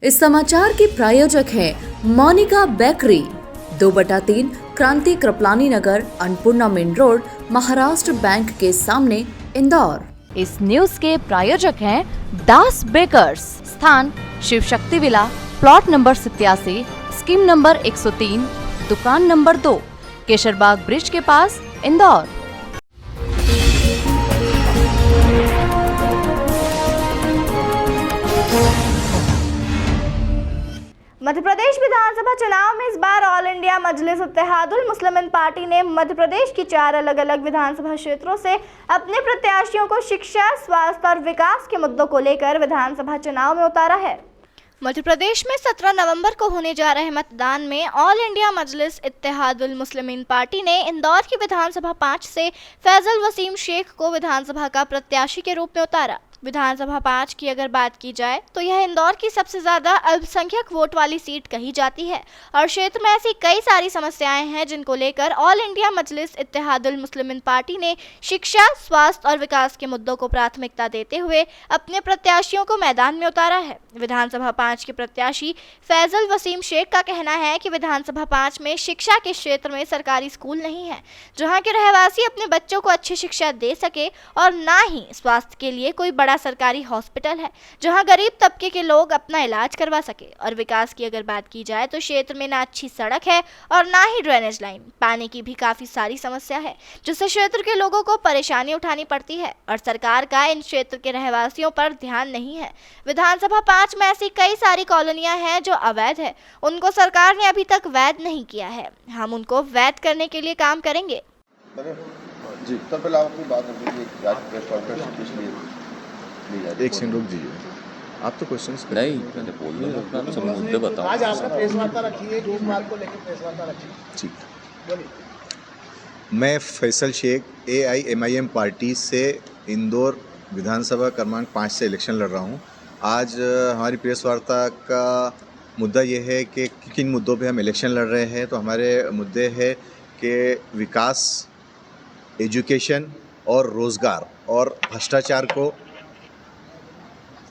इस समाचार के प्रायोजक हैं Monika bakery, 2/3 Kranti Kripalani Nagar, Annapurna main road, Maharashtra bank के सामने, इंदौर। इस न्यूज के प्रायोजक हैं दास बेकर्स, स्थान Shiv Shakti villa, plot number 87, scheme number 103, दुकान नंबर 2, केशरबाग ब्रिज के पास, इंदौर। मध्य प्रदेश विधानसभा चुनाव में इस बार ऑल इंडिया मजलिस इत्तेहादुल मुस्लिमीन पार्टी ने मध्य प्रदेश की 4 अलग अलग विधानसभा क्षेत्रों से अपने प्रत्याशियों को शिक्षा, स्वास्थ्य और विकास के मुद्दों को लेकर विधानसभा चुनाव में उतारा है। मध्य प्रदेश में 17 नवंबर को होने जा रहे मतदान में ऑल इंडिया मजलिस इत्तेहादुल मुस्लिमीन पार्टी ने इंदौर की विधानसभा 5 से फैजल वसीम शेख को विधानसभा का प्रत्याशी के रूप में उतारा। विधानसभा 5 की अगर बात की जाए तो यह इंदौर की सबसे ज्यादा अल्पसंख्यक वोट वाली सीट कही जाती है और क्षेत्र में ऐसी कई सारी समस्याएं हैं जिनको लेकर ऑल इंडिया मजलिस इत्तेहादुल मुस्लिमीन पार्टी ने शिक्षा, स्वास्थ्य और विकास के मुद्दों को प्राथमिकता देते हुए अपने प्रत्याशियों को मैदान में उतारा है। विधानसभा 5 के प्रत्याशी फैजल वसीम शेख का कहना है कि विधानसभा 5 में शिक्षा के क्षेत्र में सरकारी स्कूल नहीं है जहां के रहवासी अपने बच्चों को अच्छी शिक्षा दे सके, और ना ही स्वास्थ्य के लिए कोई बड़ा सरकारी हॉस्पिटल है जहां गरीब तबके के लोग अपना इलाज करवा सके। और विकास की अगर बात की जाए तो क्षेत्र में ना अच्छी सड़क है और ना ही ड्रेनेज लाइन, पानी की भी काफी सारी समस्या है जिससे क्षेत्र के लोगों को परेशानी उठानी पड़ती है और सरकार का इन क्षेत्र के रहवासियों पर ध्यान नहीं है। विधानसभा 5 में ऐसी कई सारी कॉलोनियां हैं जो अवैध है, उनको सरकार ने अभी तक वैध नहीं किया है। हम उनको वैध करने के लिए काम करेंगे। जी, तो पहले आप अपनी बात रखिए। आज प्रेस कॉन्फ्रेंस इसलिए एक सेकंड रुक दीजिए, आप तो क्वेश्चंस नहीं, मैंने बोल दिया अपना सब मुद्दे बताओ। आज आपने प्रेस वार्ता रखी है, जो मार्ग को लेकर प्रेस वार्ता रखी है। ठीक, बोलिए। मैं फैसल शेख AIMIM पार्टी से इंदौर विधानसभा क्रमांक 5 से इलेक्शन लड़ रहा हूं। आज हमारी प्रेस वार्ता का मुद्दा ये है कि किन मुद्दों पे हम इलेक्शन लड़ रहे हैं। तो हमारे मुद्दे हैं कि विकास, एजुकेशन और रोज़गार और भ्रष्टाचार को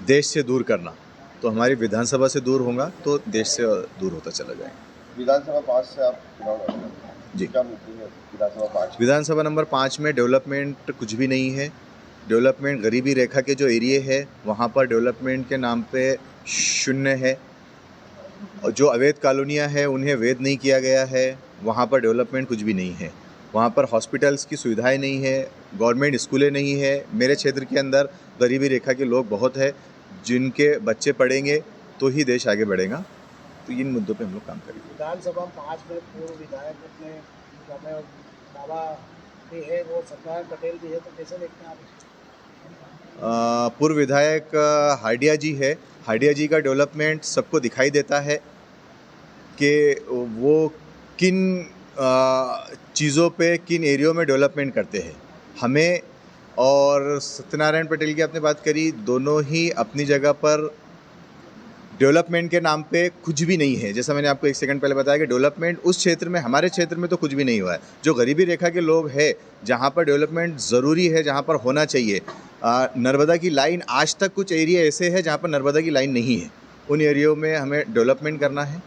देश से दूर करना। तो हमारी विधानसभा से दूर होगा तो देश से दूर होता चला जाएगा। विधानसभा 5 से आप चुनाव लड़ रहे हैं जी। क्या मुद्दे हैं विधानसभा 5? विधानसभा नंबर 5 में डेवलपमेंट कुछ भी नहीं है। डेवलपमेंट गरीबी रेखा के जो एरिए है वहाँ पर डेवलपमेंट के नाम पे शून्य है, और जो अवैध कॉलोनियाँ हैं उन्हें वैध नहीं किया गया है। वहाँ पर डेवलपमेंट कुछ भी नहीं है। वहाँ पर हॉस्पिटल्स की सुविधाएं नहीं है, गवर्नमेंट स्कूलें नहीं है। मेरे क्षेत्र के अंदर गरीबी रेखा के लोग बहुत है, जिनके बच्चे पढ़ेंगे तो ही देश आगे बढ़ेगा। तो इन मुद्दों पे हम लोग काम करेंगे। विधानसभा 5 में पूर्व विधायक अपने बाबा भी है, वो सत्यनारायण पटेल भी है, तो कैसे देखते हैं आप? पूर्व विधायक हाडिया जी है। हाडिया जी का डेवलपमेंट सबको दिखाई देता है कि वो किन चीज़ों पे, किन एरियो में डेवलपमेंट करते हैं। हमें और सत्यनारायण पटेल की आपने बात करी, दोनों ही अपनी जगह पर डेवलपमेंट के नाम पे कुछ भी नहीं है। जैसा मैंने आपको एक सेकंड पहले बताया कि डेवलपमेंट उस क्षेत्र में, हमारे क्षेत्र में तो कुछ भी नहीं हुआ है। जो गरीबी रेखा के लोग हैं, जहाँ पर डेवलपमेंट ज़रूरी है, जहाँ पर होना चाहिए, नर्मदा की लाइन, आज तक कुछ एरिया ऐसे है जहाँ पर नर्मदा की लाइन नहीं है। उन एरियो में हमें डेवलपमेंट करना है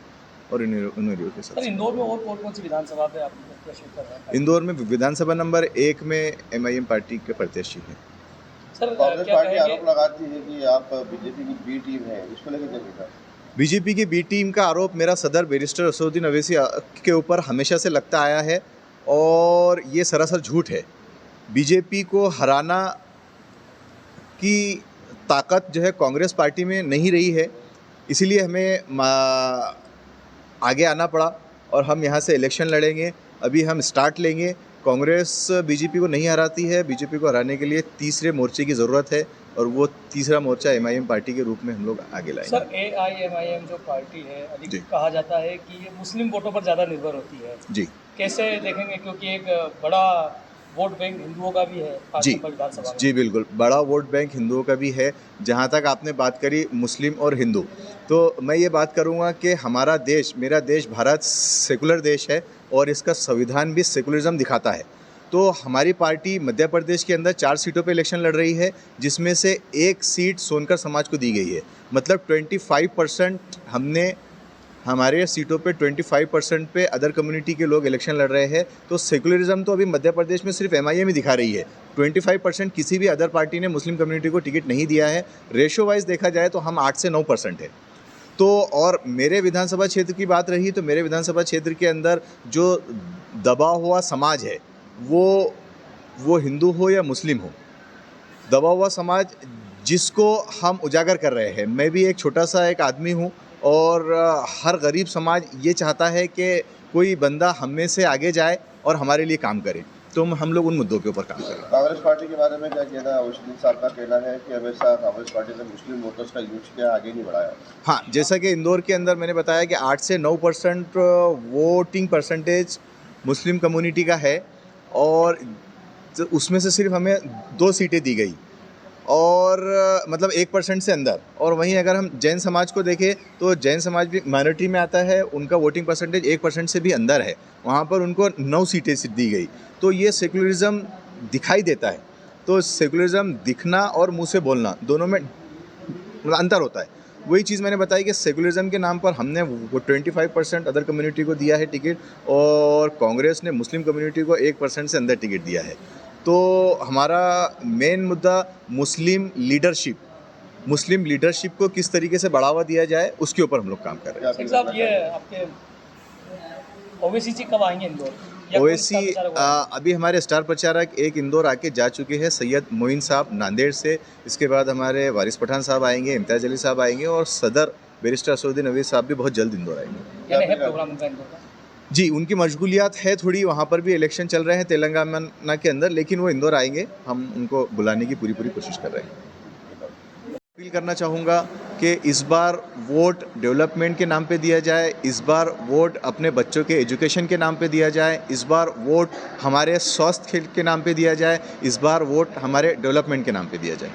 और उन एरियो के साथ। इंदौर में और कौन सी विधानसभा पे आप प्रत्याशी कर रहे हैं? इंदौर में विधानसभा नंबर 1 में MIM पार्टी के प्रत्याशी हैं। सर, कांग्रेस पार्टी आरोप लगाती है कि आप बीजेपी की बी टीम है, इसको लेकर क्या कहता है? बीजेपी की बी टीम का आरोप मेरा सदर बैरिस्टर असदुद्दीन अवैसी के ऊपर हमेशा से लगता आया है और ये सरासर झूठ है। बीजेपी को हराना की ताकत जो है कांग्रेस पार्टी में नहीं रही है, इसीलिए हमें आगे आना पड़ा और हम यहाँ से इलेक्शन लड़ेंगे। अभी हम स्टार्ट लेंगे। कांग्रेस बीजेपी को नहीं हराती है। बीजेपी को हराने के लिए तीसरे मोर्चे की ज़रूरत है और वो तीसरा मोर्चा MIM पार्टी के रूप में हम लोग आगे लाएंगे। सर, AIMIM जो पार्टी है, अधिक कहा जाता है कि ये मुस्लिम वोटों पर ज़्यादा निर्भर होती है जी। कैसे देखेंगे, क्योंकि एक बड़ा वोट बैंक हिंदुओं का भी है जी। विधानसभा में। जी बिल्कुल, बड़ा वोट बैंक हिंदुओं का भी है। जहाँ तक आपने बात करी मुस्लिम और हिंदू, तो मैं ये बात करूँगा कि हमारा देश, मेरा देश भारत सेकुलर देश है और इसका संविधान भी सेकुलरिज्म दिखाता है। तो हमारी पार्टी मध्य प्रदेश के अंदर 4 सीटों पे इलेक्शन लड़ रही है, जिसमें से 1 सीट सोनकर समाज को दी गई है। मतलब 25% हमने हमारे सीटों पे 25% पे अदर कम्युनिटी के लोग इलेक्शन लड़ रहे हैं। तो सेकुलरिज्म तो अभी मध्य प्रदेश में सिर्फ MIM ही दिखा रही है। 25% किसी भी अदर पार्टी ने मुस्लिम कम्युनिटी को टिकट नहीं दिया है। रेशो वाइज देखा जाए तो हम 8 से 9% है। तो और मेरे विधानसभा क्षेत्र की बात रही तो मेरे विधानसभा क्षेत्र के अंदर जो दबा हुआ समाज है वो हिंदू हो या मुस्लिम हो, दबा हुआ समाज जिसको हम उजागर कर रहे हैं। मैं भी एक छोटा सा एक आदमी हूँ और हर गरीब समाज ये चाहता है कि कोई बंदा हम में से आगे जाए और हमारे लिए काम करे, तो हम लोग उन मुद्दों के ऊपर काम कर रहे हैं। कांग्रेस पार्टी के बारे में क्या कहना है? अवैध साहब का कहना है कि हमेशा कांग्रेस पार्टी ने मुस्लिम वोटर्स का यूज किया, आगे नहीं बढ़ाया। हाँ, जैसा कि इंदौर के अंदर मैंने बताया कि 8 से 9% वोटिंग परसेंटेज मुस्लिम कम्युनिटी का है और उसमें से सिर्फ हमें 2 सीटें दी गई और मतलब 1% से अंदर। और वहीं अगर हम जैन समाज को देखें तो जैन समाज भी माइनॉरिटी में आता है, उनका वोटिंग परसेंटेज 1% से भी अंदर है, वहाँ पर उनको 9 सीटें दी गई। तो ये सेकुलरिज्म दिखाई देता है। तो सेकुलरिज्म दिखना और मुंह से बोलना दोनों में अंतर होता है। वही चीज़ मैंने बताई कि सेकुलरिज्म के नाम पर हमने वो 25% अदर कम्युनिटी को दिया है टिकट और कांग्रेस ने मुस्लिम कम्युनिटी को 1% से अंदर टिकट दिया है। तो हमारा मेन मुद्दा मुस्लिम लीडरशिप को किस तरीके से बढ़ावा दिया जाए उसके ऊपर हम लोग काम कर रहे हैं। शेख साहब, ये आपके ओवैसी जी कब आएंगे इंदौर? ओवैसी अभी हमारे स्टार प्रचारक एक इंदौर आके जा चुके हैं, सैयद मोइन साहब नांदेड़ से। इसके बाद हमारे वारिस पठान साहब आएंगे, इम्तियाज अली साहब आएंगे और सदर बैरिस्टर असदुद्दीन अवीद साहब भी बहुत जल्द इंदौर आएंगे। क्या है प्रोग्राम उनका इंदौर का? जी, उनकी मशगूलियात है थोड़ी, वहाँ पर भी इलेक्शन चल रहे हैं तेलंगाना के अंदर, लेकिन वो इंदौर आएंगे। हम उनको बुलाने की पूरी कोशिश कर रहे हैं। अपील करना चाहूँगा कि इस बार वोट डेवलपमेंट के नाम पे दिया जाए, इस बार वोट अपने बच्चों के एजुकेशन के नाम पे दिया जाए, इस बार वोट हमारे स्वास्थ्य के नाम पे दिया जाए, इस बार वोट हमारे डेवलपमेंट के नाम पे दिया जाए।